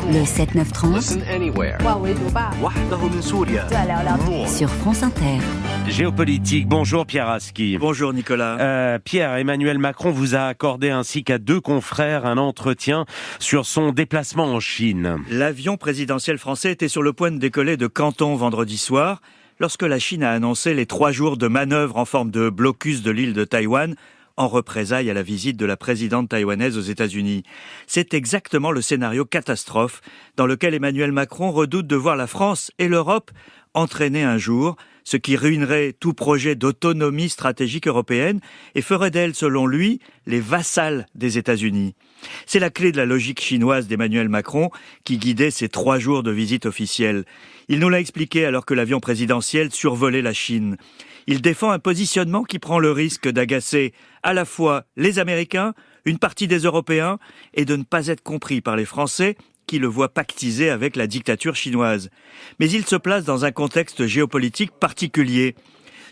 Le 7-9-30 sur France Inter. Géopolitique, bonjour Pierre Aski. Bonjour Nicolas. Pierre, Emmanuel Macron vous a accordé ainsi qu'à deux confrères un entretien sur son déplacement en Chine. L'avion présidentiel français était sur le point de décoller de Canton vendredi soir, lorsque la Chine a annoncé les 3 jours de manœuvre en forme de blocus de l'île de Taïwan, en représailles à la visite de la présidente taïwanaise aux États-Unis. C'est exactement le scénario catastrophe dans lequel Emmanuel Macron redoute de voir la France et l'Europe entraîner un jour, ce qui ruinerait tout projet d'autonomie stratégique européenne et ferait d'elle, selon lui, les vassales des États-Unis. C'est la clé de la logique chinoise d'Emmanuel Macron qui guidait ces 3 jours de visite officielle. Il nous l'a expliqué alors que l'avion présidentiel survolait la Chine. Il défend un positionnement qui prend le risque d'agacer à la fois les Américains, une partie des Européens, et de ne pas être compris par les Français qui le voient pactiser avec la dictature chinoise. Mais il se place dans un contexte géopolitique particulier,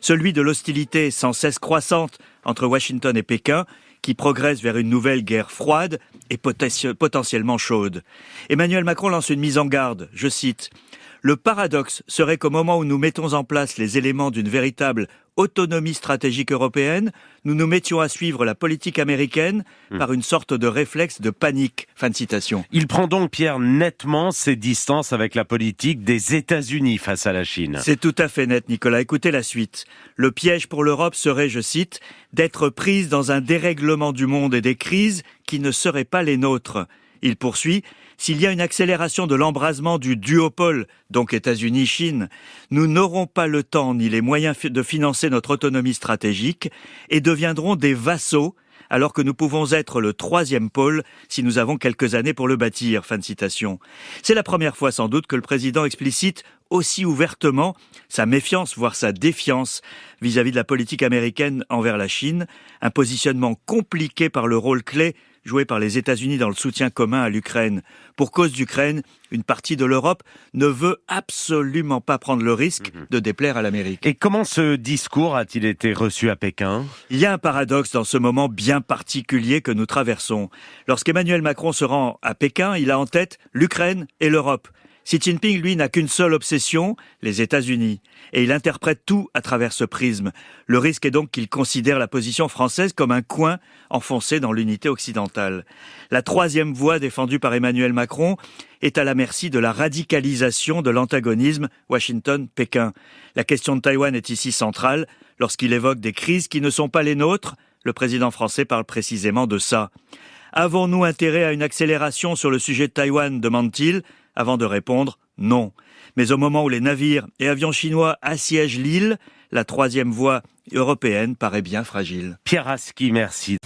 celui de l'hostilité sans cesse croissante entre Washington et Pékin, qui progresse vers une nouvelle guerre froide et potentiellement chaude. Emmanuel Macron lance une mise en garde, je cite: « Le paradoxe serait qu'au moment où nous mettons en place les éléments d'une véritable autonomie stratégique européenne, nous nous mettions à suivre la politique américaine par une sorte de réflexe de panique. » Fin de citation. Il prend donc, Pierre, nettement ses distances avec la politique des États-Unis face à la Chine. C'est tout à fait net, Nicolas. Écoutez la suite. Le piège pour l'Europe serait, je cite, d'être prise dans un dérèglement du monde et des crises qui ne seraient pas les nôtres. Il poursuit: s'il y a une accélération de l'embrasement du duopole, donc États-Unis-Chine, nous n'aurons pas le temps ni les moyens de financer notre autonomie stratégique et deviendrons des vassaux, alors que nous pouvons être le 3e pôle si nous avons quelques années pour le bâtir. Fin de citation. C'est la première fois sans doute que le président explicite aussi ouvertement sa méfiance, voire sa défiance vis-à-vis de la politique américaine envers la Chine, un positionnement compliqué par le rôle clé joué par les États-Unis dans le soutien commun à l'Ukraine. Pour cause d'Ukraine, une partie de l'Europe ne veut absolument pas prendre le risque de déplaire à l'Amérique. Et comment ce discours a-t-il été reçu à Pékin ? Il y a un paradoxe dans ce moment bien particulier que nous traversons. Lorsqu'Emmanuel Macron se rend à Pékin, il a en tête l'Ukraine et l'Europe. Xi Jinping, lui, n'a qu'une seule obsession, les États-Unis. Et il interprète tout à travers ce prisme. Le risque est donc qu'il considère la position française comme un coin enfoncé dans l'unité occidentale. La 3e voie défendue par Emmanuel Macron est à la merci de la radicalisation de l'antagonisme Washington-Pékin. La question de Taïwan est ici centrale. Lorsqu'il évoque des crises qui ne sont pas les nôtres, le président français parle précisément de ça. Avons-nous intérêt à une accélération sur le sujet de Taïwan, demande-t-il, avant de répondre non. Mais au moment où les navires et avions chinois assiègent l'île, la 3e voie européenne paraît bien fragile. Pierre Aski, merci.